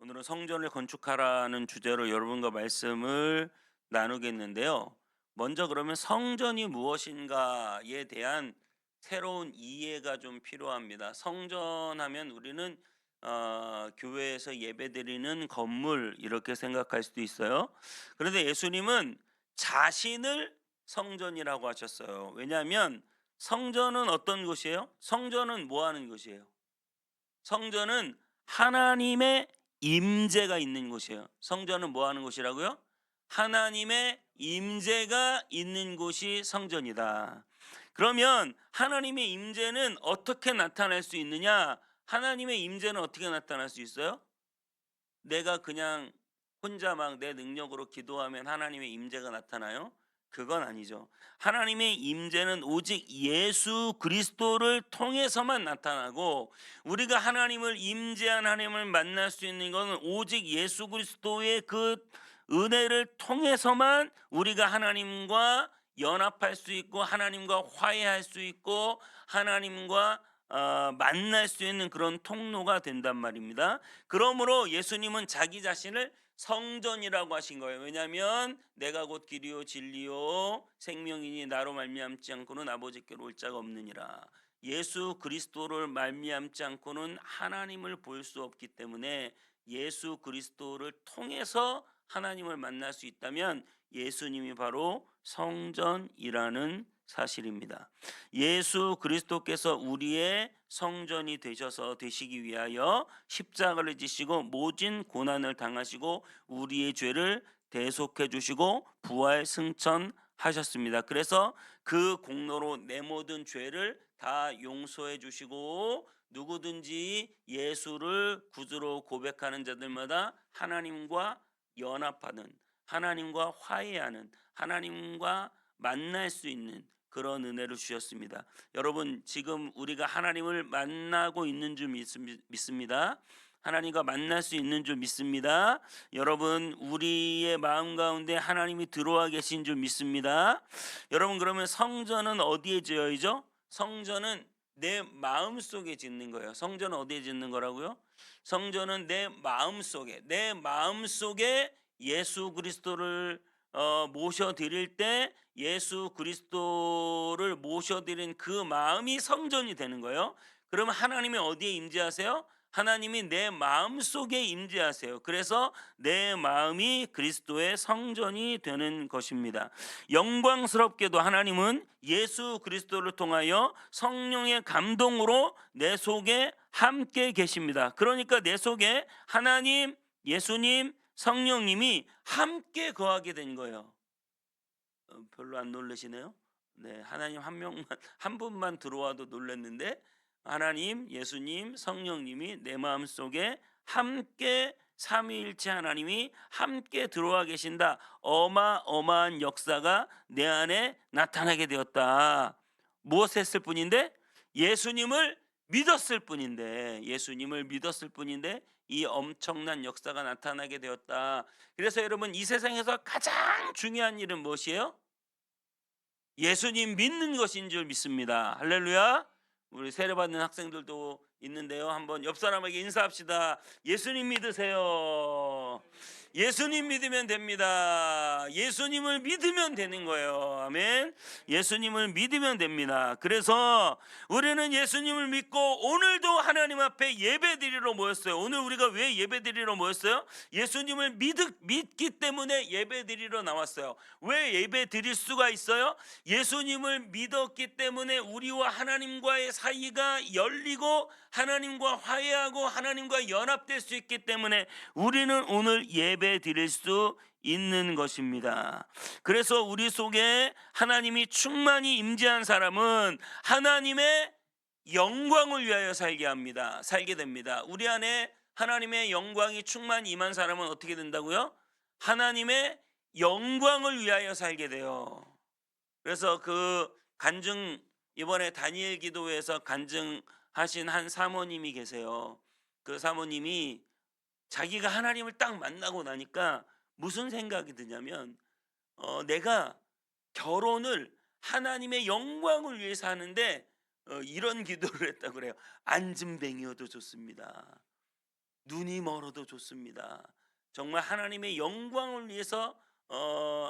오늘은 성전을 건축하라는 주제로 여러분과 말씀을 나누겠는데요. 먼저 그러면 성전이 무엇인가에 대한 새로운 이해가 좀 필요합니다. 성전하면 우리는 교회에서 예배드리는 건물 이렇게 생각할 수도 있어요. 그런데 예수님은 자신을 성전이라고 하셨어요. 왜냐하면 성전은 어떤 곳이에요? 성전은 뭐 하는 곳이에요? 성전은 하나님의 임재가 있는 곳이에요. 성전은 뭐 하는 곳이라고요? 하나님의 임재가 있는 곳이 성전이다. 그러면 하나님의 임재는 어떻게 나타날 수 있느냐? 하나님의 임재는 어떻게 나타날 수 있어요? 내가 그냥 혼자 막 내 능력으로 기도하면 하나님의 임재가 나타나요? 그건 아니죠. 하나님의 임재는 오직 예수 그리스도를 통해서만 나타나고, 우리가 하나님을 임재한 하나님을 만날 수 있는 것은 오직 예수 그리스도의 그 은혜를 통해서만 우리가 하나님과 연합할 수 있고 하나님과 화해할 수 있고 하나님과 만날 수 있는 그런 통로가 된단 말입니다. 그러므로 예수님은 자기 자신을 성전이라고 하신 거예요. 왜냐하면 내가 곧 길이요 진리요 생명이니 나로 말미암지 않고는 아버지께로 올 자가 없느니라. 예수 그리스도를 말미암지 않고는 하나님을 볼 수 없기 때문에 예수 그리스도를 통해서 하나님을 만날 수 있다면 예수님이 바로 성전이라는 사실입니다. 예수 그리스도께서 우리의 성전이 되시기 위하여 십자가를 지시고 모진 고난을 당하시고 우리의 죄를 대속해 주시고 부활 승천하셨습니다. 그래서 그 공로로 내 모든 죄를 다 용서해 주시고 누구든지 예수를 구주로 고백하는 자들마다 하나님과 연합하는, 하나님과 화해하는, 하나님과 만날 수 있는 그런 은혜를 주셨습니다. 여러분, 지금 우리가 하나님을 만나고 있는 줄 믿습니다. 하나님과 만날 수 있는 줄 믿습니다. 여러분, 우리의 마음 가운데 하나님이 들어와 계신 줄 믿습니다. 여러분, 그러면 성전은 어디에 지어야죠? 성전은 내 마음 속에 짓는 거예요. 성전은 어디에 짓는 거라고요? 성전은 내 마음 속에 예수 그리스도를 모셔 드릴 때 예수 그리스도를 모셔 드린 그 마음이 성전이 되는 거예요. 그러면 하나님이 어디에 임재하세요? 하나님이 내 마음 속에 임재하세요. 그래서 내 마음이 그리스도의 성전이 되는 것입니다. 영광스럽게도 하나님은 예수 그리스도를 통하여 성령의 감동으로 내 속에 함께 계십니다. 그러니까 내 속에 하나님, 예수님, 성령님이 함께 거하게 된 거예요. 별로 안 놀라시네요. 네, 하나님 한 명만 한 분만 들어와도 놀랐는데 하나님, 예수님, 성령님이 내 마음 속에 함께 삼위일체 하나님이 함께 들어와 계신다. 어마어마한 역사가 내 안에 나타나게 되었다. 무엇 했을 뿐인데? 예수님을 믿었을 뿐인데 이 엄청난 역사가 나타나게 되었다. 그래서 여러분, 이 세상에서 가장 중요한 일은 무엇이에요? 예수님 믿는 것인 줄 믿습니다. 할렐루야. 우리 세례받는 학생들도 있는데요. 한번 옆 사람에게 인사합시다. 예수님 믿으세요. 예수님 믿으면 됩니다. 예수님을 믿으면 되는 거예요. 아멘. 예수님을 믿으면 됩니다. 그래서 우리는 예수님을 믿고 오늘도 하나님 앞에 예배드리러 모였어요. 오늘 우리가 왜 예배드리러 모였어요? 예수님을 믿기 때문에 예배드리러 나왔어요. 왜 예배드릴 수가 있어요? 예수님을 믿었기 때문에 우리와 하나님과의 사이가 열리고 하나님과 화해하고 하나님과 연합될 수 있기 때문에 우리는 오늘 예배 드릴 수 있는 것입니다. 그래서 우리 속에 하나님이 충만히 임재한 사람은 하나님의 영광을 위하여 살게 됩니다. 우리 안에 하나님의 영광이 충만히 임한 사람은 어떻게 된다고요? 하나님의 영광을 위하여 살게 돼요. 그래서 그 간증, 이번에 다니엘 기도회에서 간증하신 한 사모님이 계세요. 그 사모님이 자기가 하나님을 딱 만나고 나니까 무슨 생각이 드냐면 내가 결혼을 하나님의 영광을 위해서 하는데 이런 기도를 했다고 그래요. 안진뱅이어도 좋습니다. 눈이 멀어도 좋습니다. 정말 하나님의 영광을 위해서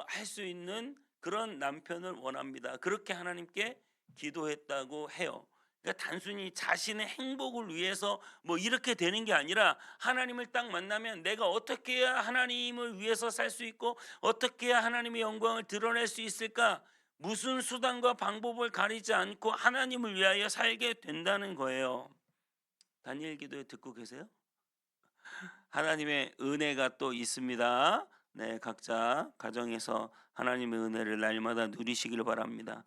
할 수 있는 그런 남편을 원합니다. 그렇게 하나님께 기도했다고 해요. 그러니까 단순히 자신의 행복을 위해서 뭐 이렇게 되는 게 아니라 하나님을 딱 만나면 내가 어떻게 해야 하나님을 위해서 살 수 있고 어떻게 해야 하나님의 영광을 드러낼 수 있을까? 무슨 수단과 방법을 가리지 않고 하나님을 위하여 살게 된다는 거예요. 다니엘 기도에 듣고 계세요? 하나님의 은혜가 또 있습니다. 네, 각자 가정에서 하나님의 은혜를 날마다 누리시길 바랍니다.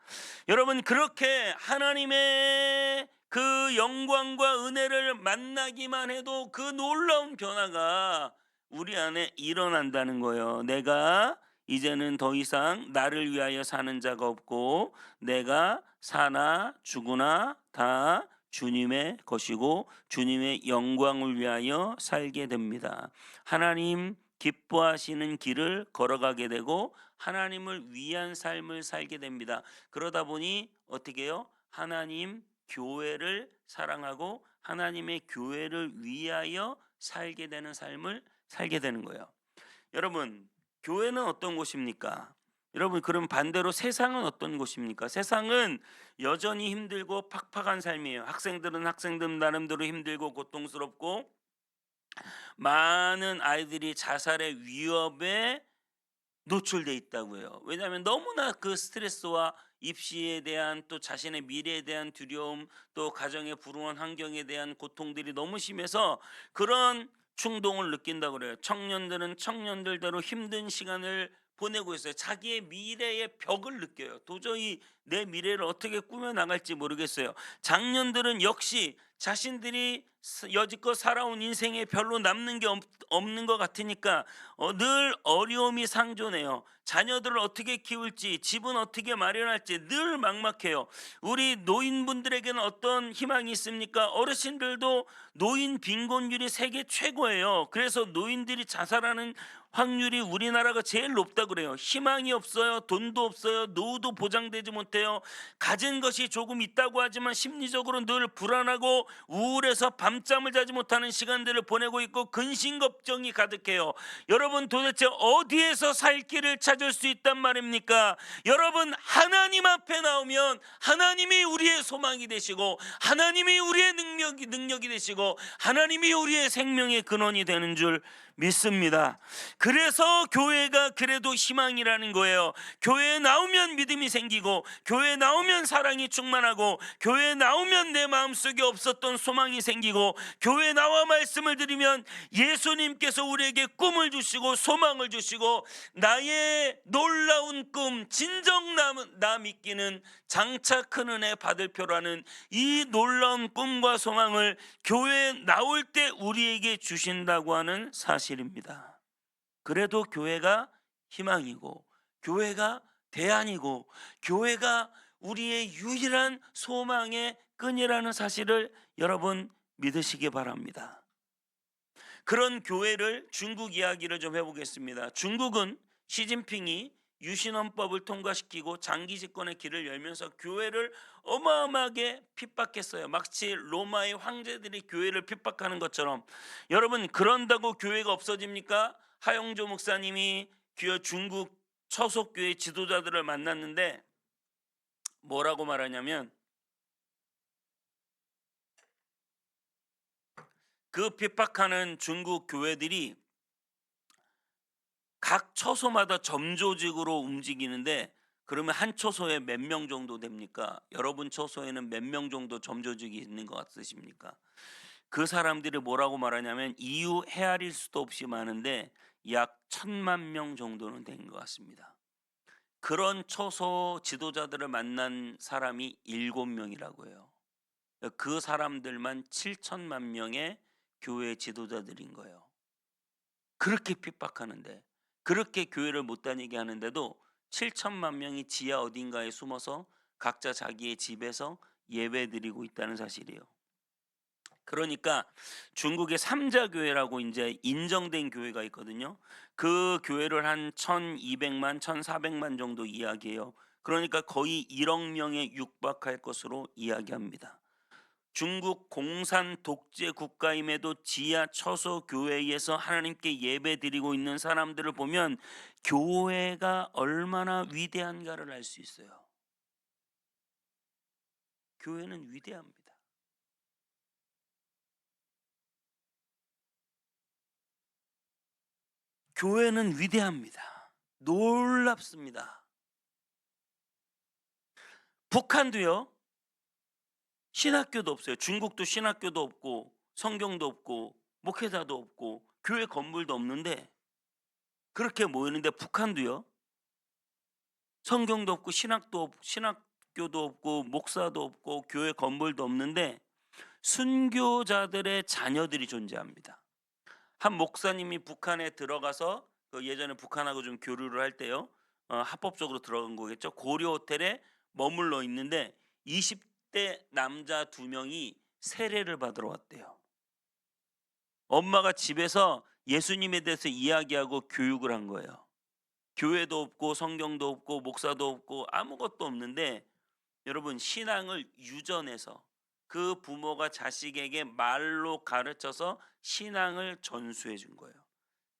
여러분, 그렇게 하나님의 그 영광과 은혜를 만나기만 해도 그 놀라운 변화가 우리 안에 일어난다는 거예요. 내가 이제는 더 이상 나를 위하여 사는 자가 없고 내가 사나 죽으나 다 주님의 것이고 주님의 영광을 위하여 살게 됩니다. 하나님 기뻐하시는 길을 걸어가게 되고 하나님을 위한 삶을 살게 됩니다. 그러다 보니 어떻게 해요? 하나님 교회를 사랑하고 하나님의 교회를 위하여 살게 되는 삶을 살게 되는 거예요. 여러분, 교회는 어떤 곳입니까? 여러분, 그럼 반대로 세상은 어떤 곳입니까? 세상은 여전히 힘들고 팍팍한 삶이에요. 학생들은 학생들 나름대로 힘들고 고통스럽고 많은 아이들이 자살의 위협에 노출돼 있다고 해요. 왜냐하면 너무나 그 스트레스와 입시에 대한 또 자신의 미래에 대한 두려움 또 가정의 불우한 환경에 대한 고통들이 너무 심해서 그런 충동을 느낀다고 그래요. 청년들은 청년들대로 힘든 시간을 보내고 있어요. 자기의 미래의 벽을 느껴요. 도저히 내 미래를 어떻게 꾸며 나갈지 모르겠어요. 장년들은 역시 자신들이 여지껏 살아온 인생에 별로 남는 게 없는 것 같으니까 늘 어려움이 상존해요. 자녀들을 어떻게 키울지, 집은 어떻게 마련할지 늘 막막해요. 우리 노인분들에게는 어떤 희망이 있습니까? 어르신들도 노인 빈곤율이 세계 최고예요. 그래서 노인들이 자살하는 확률이 우리나라가 제일 높다 그래요. 희망이 없어요. 돈도 없어요. 노후도 보장되지 못해요. 가진 것이 조금 있다고 하지만 심리적으로 늘 불안하고 우울해서 밤잠을 자지 못하는 시간들을 보내고 있고 근심 걱정이 가득해요. 여러분, 도대체 어디에서 살 길을 찾을 수 있단 말입니까? 여러분, 하나님 앞에 나오면 하나님이 우리의 소망이 되시고 하나님이 우리의 능력이 되시고 하나님이 우리의 생명의 근원이 되는 줄 믿습니다. 그래서 교회가 그래도 희망이라는 거예요. 교회에 나오면 믿음이 생기고 교회에 나오면 사랑이 충만하고 교회에 나오면 내 마음속에 없었던 소망이 생기고 교회에 나와 말씀을 드리면 예수님께서 우리에게 꿈을 주시고 소망을 주시고 나의 놀라운 꿈 진정 나 믿기는 장차 큰 은혜 받을 표라는 이 놀라운 꿈과 소망을 교회에 나올 때 우리에게 주신다고 하는 사실입니다. 그래도 교회가 희망이고 교회가 대안이고 교회가 우리의 유일한 소망의 끈이라는 사실을 여러분 믿으시기 바랍니다. 그런 교회를 중국 이야기를 좀 해보겠습니다. 중국은 시진핑이 유신헌법을 통과시키고 장기 집권의 길을 열면서 교회를 어마어마하게 핍박했어요. 마치 로마의 황제들이 교회를 핍박하는 것처럼. 여러분, 그런다고 교회가 없어집니까? 하영조 목사님이 중국 처속교회 지도자들을 만났는데 뭐라고 말하냐면 그 핍박하는 중국 교회들이 각 처소마다 점조직으로 움직이는데 그러면 한 처소에 몇 명 정도 됩니까? 여러분 처소에는 몇 명 정도 점조직이 있는 것 같으십니까? 그 사람들이 뭐라고 말하냐면 이유 헤아릴 수도 없이 많은데 약 1,000만 명 정도는 된 것 같습니다. 그런 처소 지도자들을 만난 사람이 7명이라고 해요. 그 사람들만 7천만 명의 교회 지도자들인 거예요. 그렇게 핍박하는데 그렇게 교회를 못 다니게 하는데도 7천만 명이 지하 어딘가에 숨어서 각자 자기의 집에서 예배드리고 있다는 사실이에요. 그러니까 중국의 삼자교회라고 이제 인정된 교회가 있거든요. 그 교회를 한 1,200만, 1,400만 정도 이야기해요. 그러니까 거의 1억 명에 육박할 것으로 이야기합니다. 중국 공산 독재 국가임에도 지하 처소 교회에서 하나님께 예배드리고 있는 사람들을 보면 교회가 얼마나 위대한가를 알 수 있어요. 교회는 위대합니다. 교회는 위대합니다. 놀랍습니다. 북한도요. 신학교도 없어요. 중국도 신학교도 없고 성경도 없고 목회자도 없고 교회 건물도 없는데 그렇게 모이는데, 북한도요. 성경도 없고 신학교도 없고 목사도 없고 교회 건물도 없는데 순교자들의 자녀들이 존재합니다. 한 목사님이 북한에 들어가서 예전에 북한하고 좀 교류를 할 때요. 합법적으로 들어간 거겠죠. 고려 호텔에 머물러 있는데 20대 남자 2명이 세례를 받으러 왔대요. 엄마가 집에서 예수님에 대해서 이야기하고 교육을 한 거예요. 교회도 없고 성경도 없고 목사도 없고 아무것도 없는데, 여러분, 신앙을 유전해서 그 부모가 자식에게 말로 가르쳐서 신앙을 전수해 준 거예요.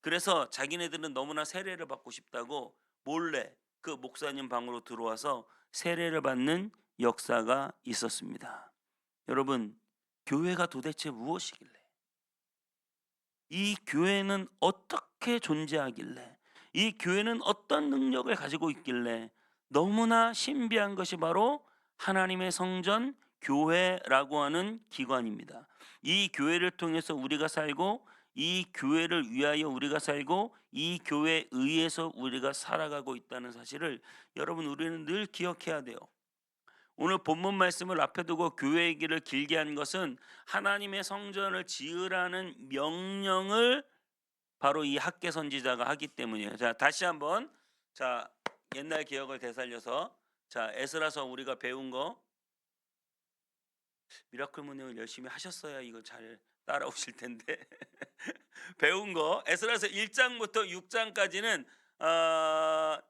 그래서 자기네들은 너무나 세례를 받고 싶다고 몰래 그 목사님 방으로 들어와서 세례를 받는 역사가 있었습니다. 여러분, 교회가 도대체 무엇이길래, 이 교회는 어떻게 존재하길래, 이 교회는 어떤 능력을 가지고 있길래, 너무나 신비한 것이 바로 하나님의 성전 교회라고 하는 기관입니다. 이 교회를 통해서 우리가 살고, 이 교회를 위하여 우리가 살고, 이 교회에 의해서 우리가 살아가고 있다는 사실을 여러분, 우리는 늘 기억해야 돼요. 오늘 본문 말씀을 앞에 두고 교회 얘기를 길게 한 것은 하나님의 성전을 지으라는 명령을 바로 이 학개 선지자가 하기 때문이에요. 자, 다시 한번, 자, 옛날 기억을 되살려서, 자, 에스라서 우리가 배운 거, 미라클 문행을 열심히 하셨어야 이거 잘 따라오실 텐데 배운 거 에스라서 1장부터 6장까지는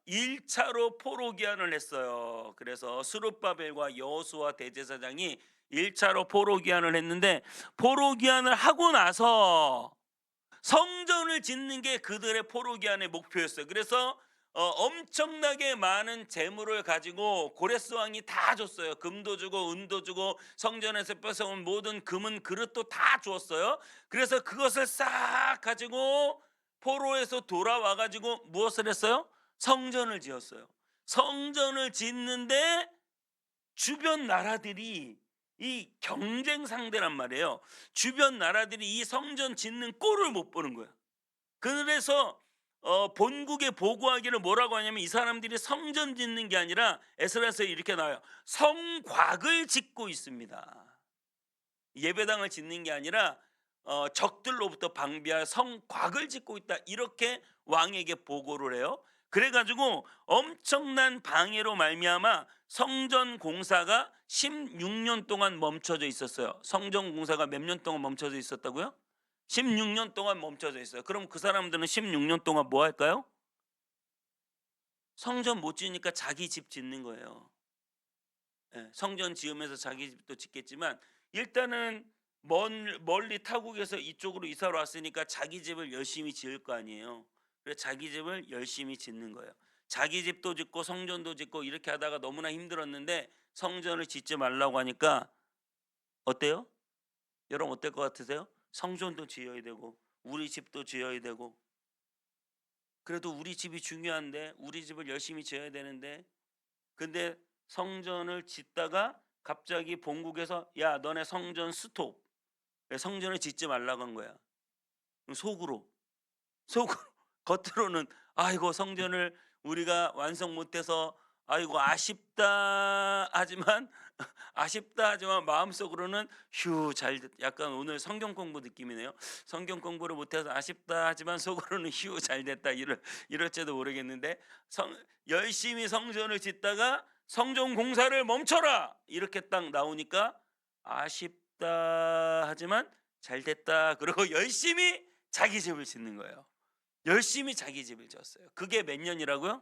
1차로 포로기한을 했어요. 그래서 스룹바벨과 여호수아 대제사장이 1차로 포로기한을 했는데, 포로기한을 하고 나서 성전을 짓는 게 그들의 포로기한의 목표였어요. 그래서 엄청나게 많은 재물을 가지고 고레스 왕이 다 줬어요. 금도 주고 은도 주고 성전에서 뺏어온 모든 금은 그릇도 다 주었어요. 그래서 그것을 싹 가지고 포로에서 돌아와 가지고 무엇을 했어요? 성전을 지었어요. 성전을 짓는데 주변 나라들이 이 경쟁 상대란 말이에요. 주변 나라들이 이 성전 짓는 꼴을 못 보는 거야. 그래서 본국에 보고하기를 뭐라고 하냐면, 이 사람들이 성전 짓는 게 아니라 에스라서에 이렇게 나와요. 성곽을 짓고 있습니다. 예배당을 짓는 게 아니라 적들로부터 방비할 성곽을 짓고 있다, 이렇게 왕에게 보고를 해요. 그래가지고 엄청난 방해로 말미암아 성전 공사가 16년 동안 멈춰져 있었어요. 성전 공사가 몇 년 동안 멈춰져 있었다고요? 16년 동안 멈춰져 있어요. 그럼 그 사람들은 16년 동안 뭐 할까요? 성전 못 지으니까 자기 집 짓는 거예요. 예, 성전 지으면서 자기 집도 짓겠지만, 일단은 멀리 타국에서 이쪽으로 이사를 왔으니까 자기 집을 열심히 지을 거 아니에요. 그래서 자기 집을 열심히 짓는 거예요. 자기 집도 짓고 성전도 짓고 이렇게 하다가 너무나 힘들었는데 성전을 짓지 말라고 하니까 어때요? 여러분, 어떨 것 같으세요? 성전도 지어야 되고 우리 집도 지어야 되고, 그래도 우리 집이 중요한데 우리 집을 열심히 지어야 되는데, 근데 성전을 짓다가 갑자기 본국에서 야, 너네 성전 스톱, 성전을 짓지 말라고 한 거야. 속으로 속으로 겉으로는 아이고 성전을 우리가 완성 못해서 아이고 아쉽다 하지만 아쉽다 하지만 마음속으로는 휴, 잘 약간 오늘 성경 공부 느낌이네요. 성경 공부를 못해서 아쉽다 하지만 속으로는 휴, 잘 됐다, 이럴지도 모르겠는데, 열심히 성전을 짓다가 성전 공사를 멈춰라 이렇게 딱 나오니까 아쉽다 하지만 잘 됐다, 그리고 열심히 자기 집을 짓는 거예요. 열심히 자기 집을 지었어요. 그게 몇 년이라고요?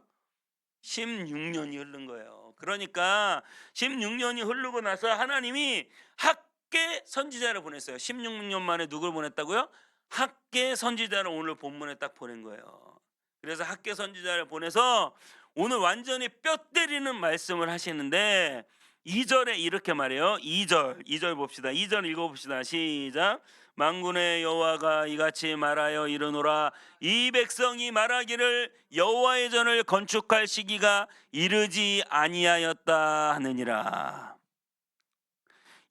16년이 흐른 거예요. 그러니까 16년이 흐르고 나서 하나님이 학계 선지자를 보냈어요. 16년 만에 누굴 보냈다고요? 학계 선지자를 오늘 본문에 딱 보낸 거예요. 그래서 학계 선지자를 보내서 오늘 완전히 뼈 때리는 말씀을 하시는데 2절에 이렇게 말해요. 2절 봅시다. 2절 읽어봅시다. 시작. 만군의 여호와가 이같이 말하여 이르노라. 이 백성이 말하기를 여호와의 전을 건축할 시기가 이르지 아니하였다 하느니라.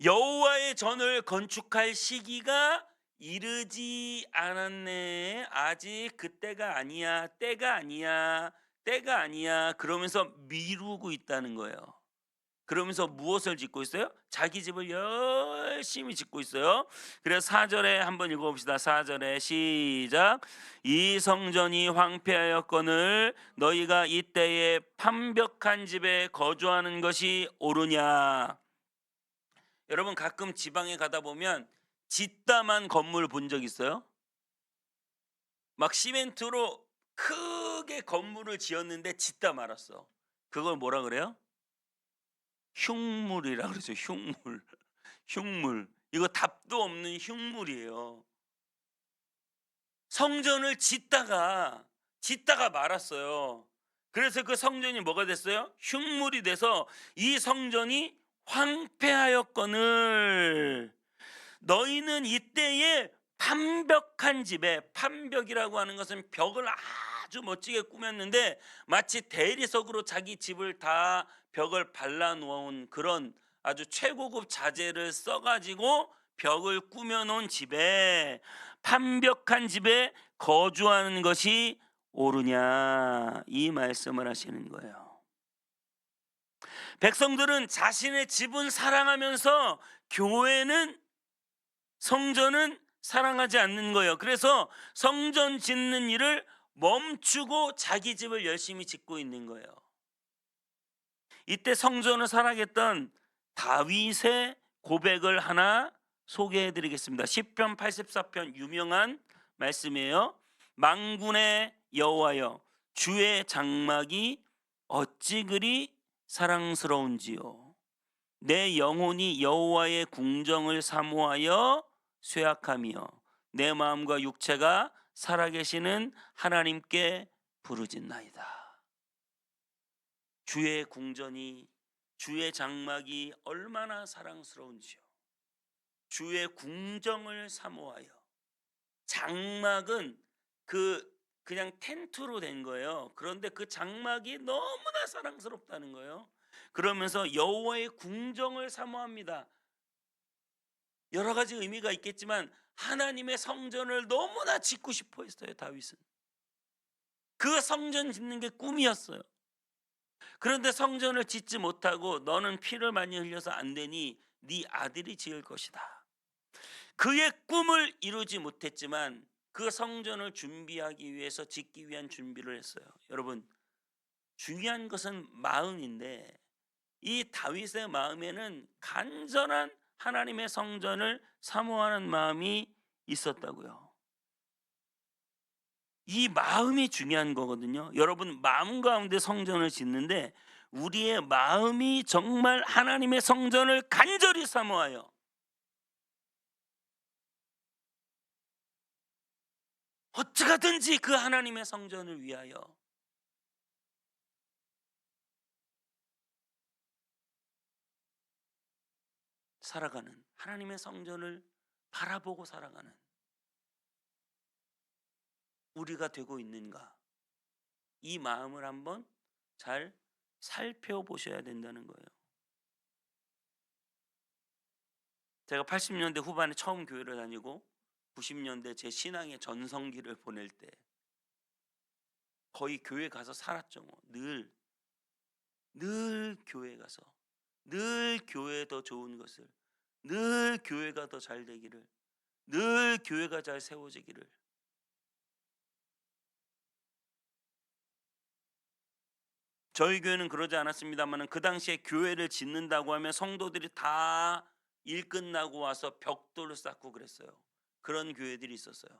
여호와의 전을 건축할 시기가 이르지 않았네. 아직 그때가 아니야. 때가 아니야. 때가 아니야. 그러면서 미루고 있다는 거예요. 그러면서 무엇을 짓고 있어요? 자기 집을 열심히 짓고 있어요. 그래서 4절에 한번 읽어봅시다. 4절에 시작. 이 성전이 황폐하였거늘 너희가 이때에 판벽한 집에 거주하는 것이 옳으냐. 여러분 가끔 지방에 가다 보면 짓다만 건물 본 적 있어요? 막 시멘트로 크게 건물을 지었는데 짓다 말았어. 그걸 뭐라 그래요? 흉물이라 그러죠. 흉물. 흉물. 이거 답도 없는 흉물이에요. 성전을 짓다가 말았어요. 그래서 그 성전이 뭐가 됐어요? 흉물이 돼서 이 성전이 황폐하였거늘 너희는 이때에 판벽한 집에, 판벽이라고 하는 것은 벽을 아주 멋지게 꾸몄는데 마치 대리석으로 자기 집을 다 벽을 발라 놓은 그런 아주 최고급 자재를 써가지고 벽을 꾸며 놓은 집에, 판벽한 집에 거주하는 것이 옳으냐, 이 말씀을 하시는 거예요. 백성들은 자신의 집은 사랑하면서 교회는, 성전은 사랑하지 않는 거예요. 그래서 성전 짓는 일을 멈추고 자기 집을 열심히 짓고 있는 거예요. 이때 성전을 사랑했던 다윗의 고백을 하나 소개해 드리겠습니다. 시편 84편 유명한 말씀이에요. 만군의 여호와여, 주의 장막이 어찌 그리 사랑스러운지요. 내 영혼이 여호와의 궁정을 사모하여 쇠약하며 내 마음과 육체가 살아계시는 하나님께 부르짖나이다. 주의 궁전이, 주의 장막이 얼마나 사랑스러운지요. 주의 궁정을 사모하여. 장막은 그냥 텐트로 된 거예요. 그런데 그 장막이 너무나 사랑스럽다는 거예요. 그러면서 여호와의 궁정을 사모합니다. 여러 가지 의미가 있겠지만 하나님의 성전을 너무나 짓고 싶어 했어요. 다윗은 그 성전 짓는 게 꿈이었어요. 그런데 성전을 짓지 못하고 너는 피를 많이 흘려서 안 되니 네 아들이 지을 것이다. 그의 꿈을 이루지 못했지만 그 성전을 준비하기 위해서, 짓기 위한 준비를 했어요. 여러분, 중요한 것은 마음인데 이 다윗의 마음에는 간절한 하나님의 성전을 사모하는 마음이 있었다고요. 이 마음이 중요한 거거든요. 여러분, 마음 가운데 성전을 짓는데 우리의 마음이 정말 하나님의 성전을 간절히 사모하여 어떻게든지 그 하나님의 성전을 위하여 살아가는, 하나님의 성전을 바라보고 살아가는 우리가 되고 있는가, 이 마음을 한번 잘 살펴보셔야 된다는 거예요. 제가 80년대 후반에 처음 교회를 다니고 90년대 제 신앙의 전성기를 보낼 때 거의 교회 가서 살았죠. 늘 교회 가서, 늘 교회 더 좋은 것을, 늘 교회가 더 잘 되기를, 늘 교회가 잘 세워지기를. 저희 교회는 그러지 않았습니다만 그 당시에 교회를 짓는다고 하면 성도들이 다 일 끝나고 와서 벽돌을 쌓고 그랬어요. 그런 교회들이 있었어요.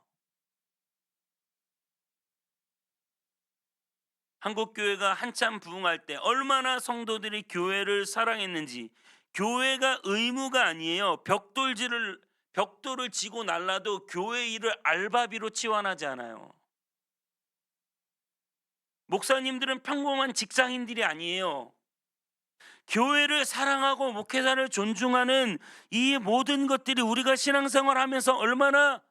한국 교회가 한참 부흥할 때 얼마나 성도들이 교회를 사랑했는지, 교회가 의무가 아니에요. 벽돌을 지고 날라도 교회 일을 알바비로 치환하지 않아요. 목사님들은 평범한 직장인들이 아니에요. 교회를 사랑하고 목회자를 존중하는 이 모든 것들이 우리가 신앙생활하면서 얼마나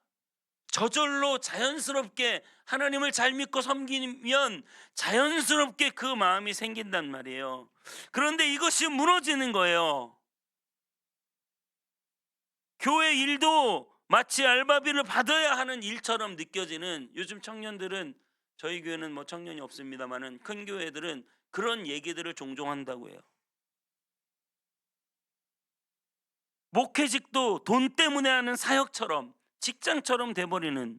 저절로 자연스럽게 하나님을 잘 믿고 섬기면 자연스럽게 그 마음이 생긴단 말이에요. 그런데 이것이 무너지는 거예요. 교회 일도 마치 알바비를 받아야 하는 일처럼 느껴지는, 요즘 청년들은, 저희 교회는 뭐 청년이 없습니다만은 큰 교회들은 그런 얘기들을 종종 한다고 해요. 목회직도 돈 때문에 하는 사역처럼, 직장처럼 돼버리는.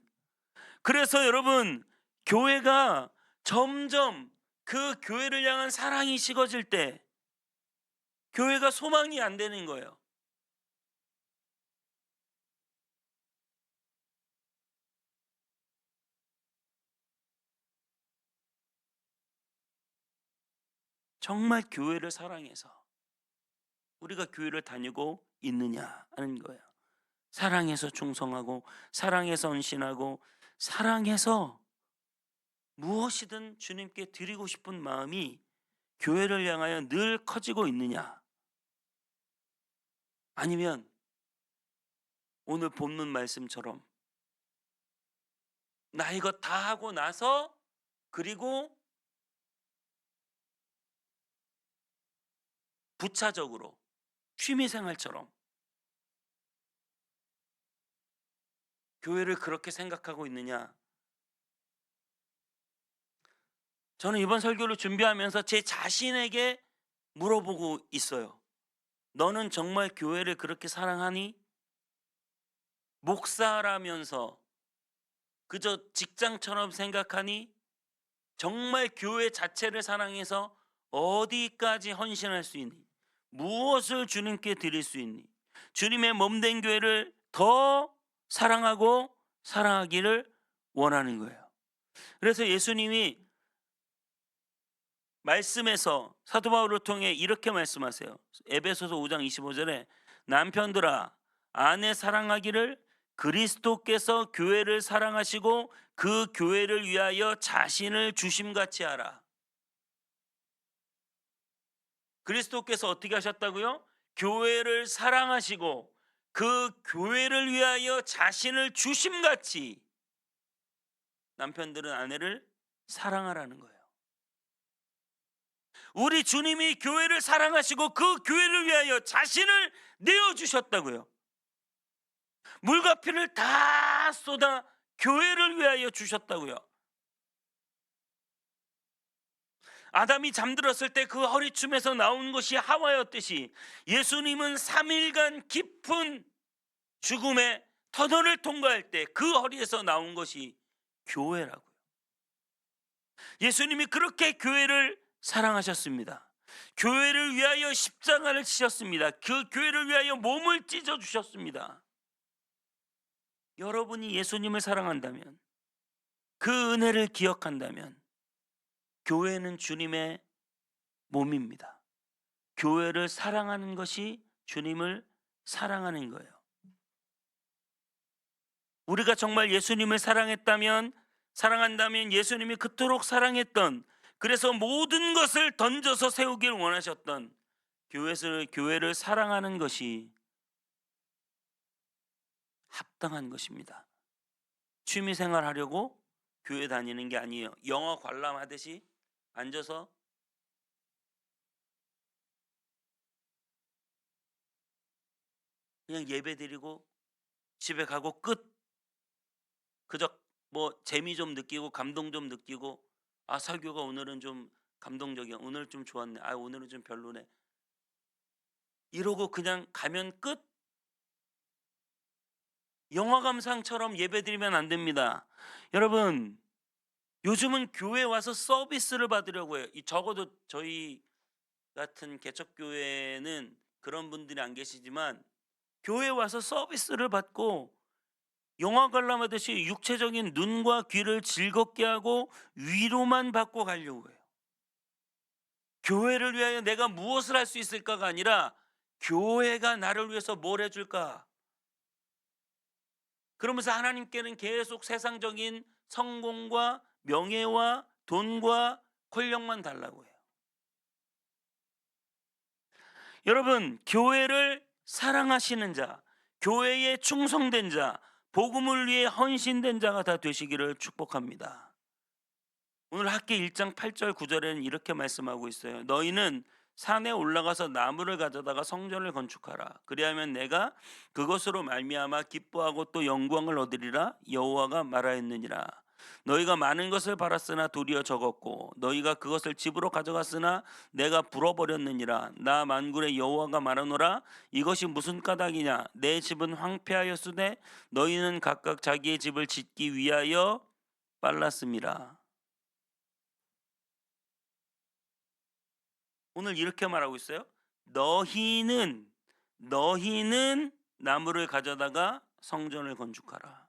그래서 여러분, 교회가 점점 그 교회를 향한 사랑이 식어질 때 교회가 소망이 안 되는 거예요. 정말 교회를 사랑해서 우리가 교회를 다니고 있느냐 하는 거예요. 사랑해서 충성하고, 사랑해서 헌신하고, 사랑해서 무엇이든 주님께 드리고 싶은 마음이 교회를 향하여 늘 커지고 있느냐, 아니면 오늘 본문 말씀처럼 나 이거 다 하고 나서, 그리고 부차적으로 취미생활처럼 교회를 그렇게 생각하고 있느냐. 저는 이번 설교를 준비하면서 제 자신에게 물어보고 있어요. 너는 정말 교회를 그렇게 사랑하니? 목사라면서 그저 직장처럼 생각하니? 정말 교회 자체를 사랑해서 어디까지 헌신할 수 있니? 무엇을 주님께 드릴 수 있니? 주님의 몸된 교회를 더 사랑하고 사랑하기를 원하는 거예요. 그래서 예수님이 말씀에서 사도 바울을 통해 이렇게 말씀하세요. 에베소서 5장 25절에 남편들아, 아내 사랑하기를 그리스도께서 교회를 사랑하시고 그 교회를 위하여 자신을 주심같이 하라. 그리스도께서 어떻게 하셨다고요? 교회를 사랑하시고 그 교회를 위하여 자신을 주심같이 남편들은 아내를 사랑하라는 거예요. 우리 주님이 교회를 사랑하시고 그 교회를 위하여 자신을 내어주셨다고요. 물과 피를 다 쏟아 교회를 위하여 주셨다고요. 아담이 잠들었을 때 그 허리춤에서 나온 것이 하와였듯이 예수님은 3일간 깊은 죽음의 터널을 통과할 때 그 허리에서 나온 것이 교회라고요. 예수님이 그렇게 교회를 사랑하셨습니다. 교회를 위하여 십자가를 지셨습니다. 그 교회를 위하여 몸을 찢어 주셨습니다. 여러분이 예수님을 사랑한다면, 그 은혜를 기억한다면, 교회는 주님의 몸입니다. 교회를 사랑하는 것이 주님을 사랑하는 거예요. 우리가 정말 예수님을 사랑한다면 예수님이 그토록 사랑했던, 그래서 모든 것을 던져서 세우길 원하셨던 교회를 사랑하는 것이 합당한 것입니다. 취미생활 하려고 교회 다니는 게 아니에요. 영화 관람하듯이 앉아서 그냥 예배드리고 집에 가고 끝. 그저 뭐 재미 좀 느끼고 감동 좀 느끼고, 아 설교가 오늘은 좀 감동적이야, 오늘 좀 좋았네, 아 오늘은 좀 별로네, 이러고 그냥 가면 끝. 영화 감상처럼 예배드리면 안 됩니다. 여러분, 요즘은 교회 와서 서비스를 받으려고 해요. 적어도 저희 같은 개척교회는 그런 분들이 안 계시지만 교회 와서 서비스를 받고 영화 관람하듯이 육체적인 눈과 귀를 즐겁게 하고 위로만 받고 가려고 해요. 교회를 위하여 내가 무엇을 할 수 있을까가 아니라 교회가 나를 위해서 뭘 해줄까? 그러면서 하나님께는 계속 세상적인 성공과 명예와 돈과 권력만 달라고 해요. 여러분, 교회를 사랑하시는 자, 교회에 충성된 자, 복음을 위해 헌신된 자가 다 되시기를 축복합니다. 오늘 학기 1장 8절 9절에는 이렇게 말씀하고 있어요. 너희는 산에 올라가서 나무를 가져다가 성전을 건축하라. 그리하면 내가 그것으로 말미암아 기뻐하고 또 영광을 얻으리라. 여호와가 말하였느니라. 너희가 많은 것을 바랐으나 도리어 적었고 너희가 그것을 집으로 가져갔으나 내가 불어버렸느니라. 나 만군의 여호와가 말하노라. 이것이 무슨 까닭이냐? 내 집은 황폐하였으되 너희는 각각 자기의 집을 짓기 위하여 빨랐음이라. 오늘 이렇게 말하고 있어요. 너희는 나무를 가져다가 성전을 건축하라.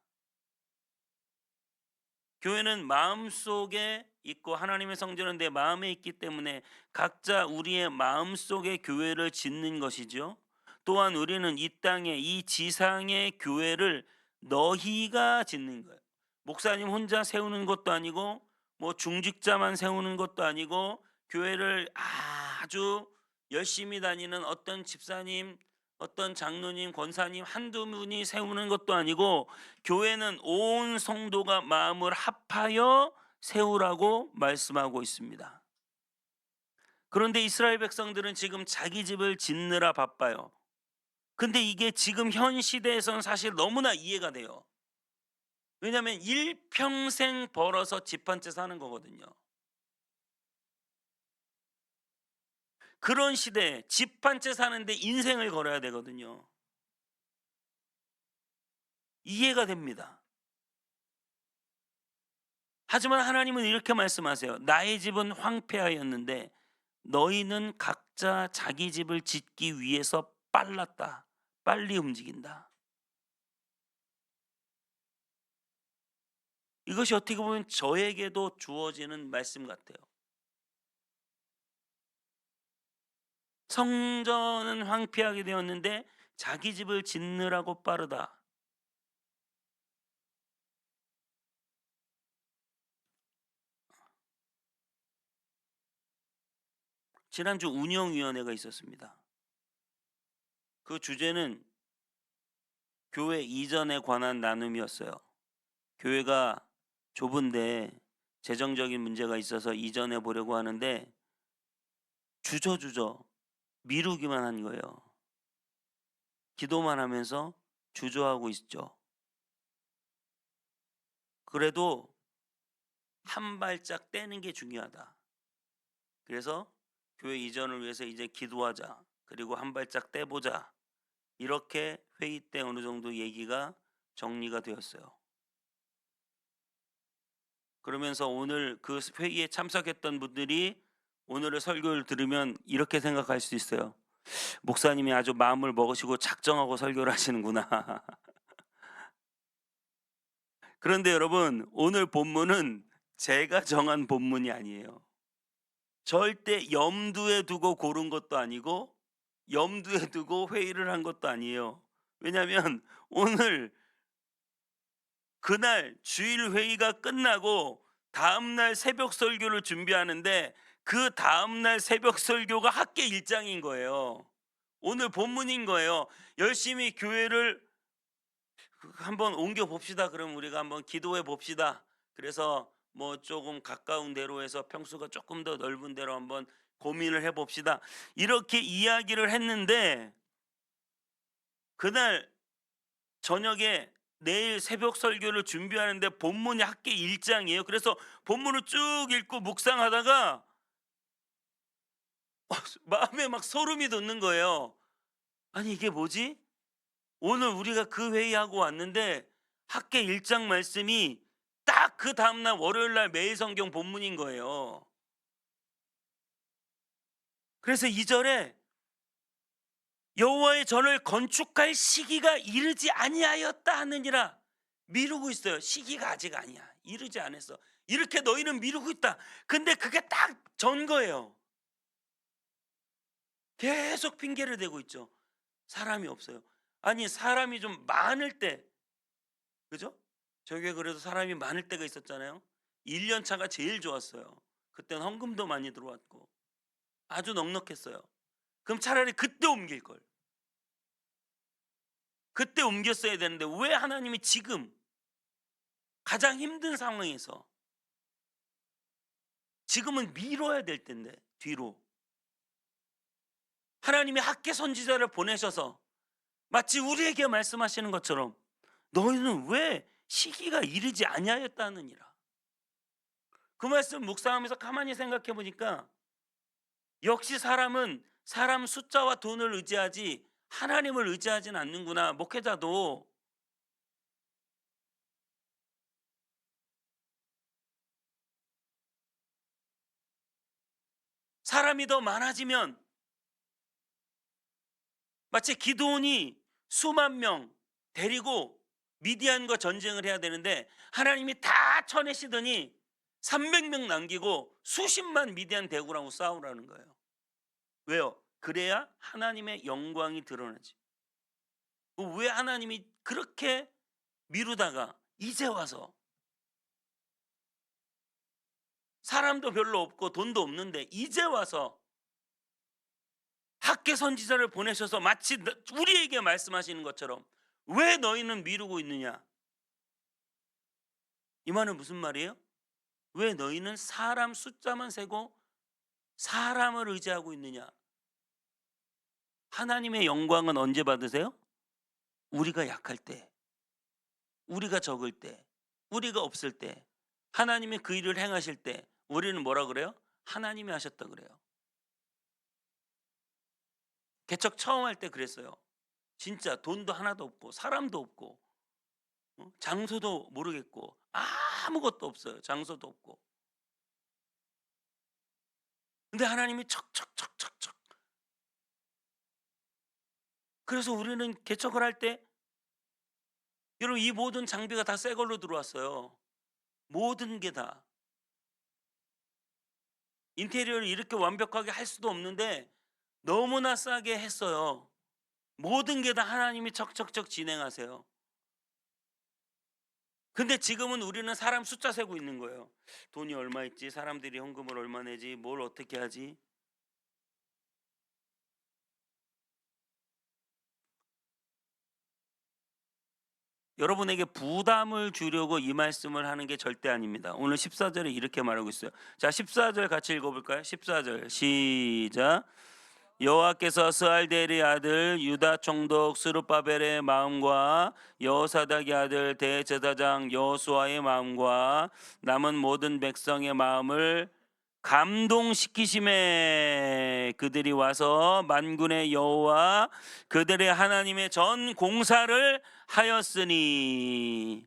교회는 마음속에 있고 하나님의 성전은 내 마음에 있기 때문에 각자 우리의 마음속에 교회를 짓는 것이죠. 또한 우리는 이 땅에 이 지상의 교회를 너희가 짓는 거예요. 목사님 혼자 세우는 것도 아니고 뭐 중직자만 세우는 것도 아니고 교회를 아주 열심히 다니는 어떤 집사님, 어떤 장로님, 권사님 한두 분이 세우는 것도 아니고 교회는 온 성도가 마음을 합하여 세우라고 말씀하고 있습니다. 그런데 이스라엘 백성들은 지금 자기 집을 짓느라 바빠요. 근데 이게 지금 현 시대에서는 사실 너무나 이해가 돼요. 왜냐하면 일평생 벌어서 집 한 채 사는 거거든요. 그런 시대에 집 한 채 사는데 인생을 걸어야 되거든요. 이해가 됩니다. 하지만 하나님은 이렇게 말씀하세요. 나의 집은 황폐하였는데 너희는 각자 자기 집을 짓기 위해서 빨랐다. 빨리 움직인다. 이것이 어떻게 보면 저에게도 주어지는 말씀 같아요. 성전은 황폐하게 되었는데 자기 집을 짓느라고 빠르다. 지난주 운영위원회가 있었습니다. 그 주제는 교회 이전에 관한 나눔이었어요. 교회가 좁은데 재정적인 문제가 있어서 이전해 보려고 하는데 주저주저 미루기만 한 거예요. 기도만 하면서 주저하고 있죠. 그래도 한 발짝 떼는 게 중요하다. 그래서 교회 이전을 위해서 이제 기도하자. 그리고 한 발짝 떼보자. 이렇게 회의 때 어느 정도 얘기가 정리가 되었어요. 그러면서 오늘 그 회의에 참석했던 분들이 오늘의 설교를 들으면 이렇게 생각할 수 있어요. 목사님이 아주 마음을 먹으시고 작정하고 설교를 하시는구나. 그런데 여러분, 오늘 본문은 제가 정한 본문이 아니에요. 절대 염두에 두고 고른 것도 아니고 염두에 두고 회의를 한 것도 아니에요. 왜냐하면 오늘 그날 주일 회의가 끝나고 다음날 새벽 설교를 준비하는데 그 다음날 새벽 설교가 학계 일장인 거예요. 오늘 본문인 거예요. 열심히 교회를 한번 옮겨 봅시다. 그럼 우리가 한번 기도해 봅시다. 그래서 뭐 조금 가까운 데로 해서 평수가 조금 더 넓은 데로 한번 고민을 해 봅시다. 이렇게 이야기를 했는데 그날 저녁에 내일 새벽 설교를 준비하는데 본문이 학계 1장이에요. 그래서 본문을 쭉 읽고 묵상하다가 마음에 막 소름이 돋는 거예요. 아니 이게 뭐지? 오늘 우리가 그 회의하고 왔는데 학계 1장 말씀이 딱 그 다음날 월요일날 매일 성경 본문인 거예요. 그래서 2절에 여호와의 전을 건축할 시기가 이르지 아니하였다 하느니라. 미루고 있어요. 시기가 아직 아니야. 이르지 않았어. 이렇게 너희는 미루고 있다. 근데 그게 딱 전 거예요. 계속 핑계를 대고 있죠. 사람이 없어요. 아니 사람이 좀 많을 때, 그죠? 저게 그래도 사람이 많을 때가 있었잖아요. 1년 차가 제일 좋았어요. 그땐 헌금도 많이 들어왔고 아주 넉넉했어요. 그럼 차라리 그때 옮길 걸. 그때 옮겼어야 되는데 왜 하나님이 지금 가장 힘든 상황에서, 지금은 미뤄야 될 텐데 뒤로 하나님이 학계 선지자를 보내셔서 마치 우리에게 말씀하시는 것처럼 너희는 왜 시기가 이르지 아니하였다느니라. 그 말씀 묵상하면서 가만히 생각해 보니까 역시 사람은 사람 숫자와 돈을 의지하지 하나님을 의지하진 않는구나. 목회자도 사람이 더 많아지면 마치 기드온이 수만 명 데리고 미디안과 전쟁을 해야 되는데 하나님이 다 쳐내시더니 300명 남기고 수십만 미디안 대군하고 싸우라는 거예요. 왜요? 그래야 하나님의 영광이 드러나지. 왜 하나님이 그렇게 미루다가 이제 와서 사람도 별로 없고 돈도 없는데 이제 와서 학계 선지자를 보내셔서 마치 우리에게 말씀하시는 것처럼 왜 너희는 미루고 있느냐? 이 말은 무슨 말이에요? 왜 너희는 사람 숫자만 세고 사람을 의지하고 있느냐? 하나님의 영광은 언제 받으세요? 우리가 약할 때, 우리가 적을 때, 우리가 없을 때, 하나님이 그 일을 행하실 때 우리는 뭐라 그래요? 하나님이 하셨다 그래요. 개척 처음 할 때 그랬어요. 진짜 돈도 하나도 없고 사람도 없고 장소도 모르겠고 아무것도 없어요. 장소도 없고. 근데 하나님이 척척척척척. 그래서 우리는 개척을 할 때 여러분 이 모든 장비가 다 새 걸로 들어왔어요. 모든 게 다. 인테리어를 이렇게 완벽하게 할 수도 없는데 너무나 싸게 했어요. 모든 게 다 하나님이 척척척 진행하세요. 근데 지금은 우리는 사람 숫자 세고 있는 거예요. 돈이 얼마 있지? 사람들이 헌금을 얼마 내지? 뭘 어떻게 하지? 여러분에게 부담을 주려고 이 말씀을 하는 게 절대 아닙니다. 오늘 14절에 이렇게 말하고 있어요. 자, 14절 같이 읽어볼까요? 14절 시작. 여호와께서 스알데엘의 아들 유다 총독 스룹바벨의 마음과 여호사닥의 아들 대제사장 여호수아의 마음과 남은 모든 백성의 마음을 감동시키심에 그들이 와서 만군의 여호와 그들의 하나님의 전 공사를 하였으니.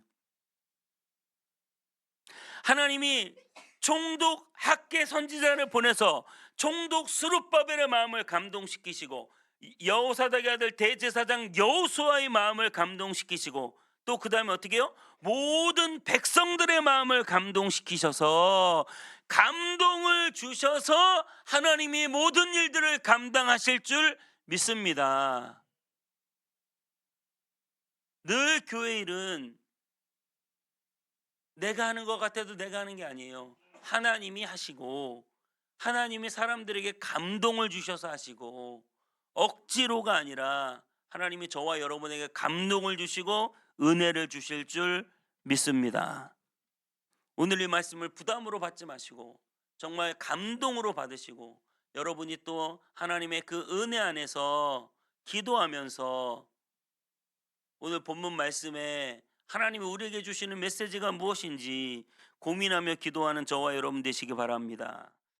하나님이 총독 학계 선지자를 보내서 총독 스룹바벨의 마음을 감동시키시고 여호사닥의 아들 대제사장 여호수아의 마음을 감동시키시고 또 그 다음에 어떻게 해요? 모든 백성들의 마음을 감동시키셔서 감동을 주셔서 하나님이 모든 일들을 감당하실 줄 믿습니다. 늘 교회 일은 내가 하는 것 같아도 내가 하는 게 아니에요. 하나님이 하시고 하나님이 사람들에게 감동을 주셔서 하시고 억지로가 아니라 하나님이 저와 여러분에게 감동을 주시고 은혜를 주실 줄 믿습니다. 오늘 이 말씀을 부담으로 받지 마시고 정말 감동으로 받으시고 여러분이 또 하나님의 그 은혜 안에서 기도하면서 오늘 본문 말씀에 하나님이 우리에게 주시는 메시지가 무엇인지 고민하며 기도하는 저와 여러분 되시기 바랍니다.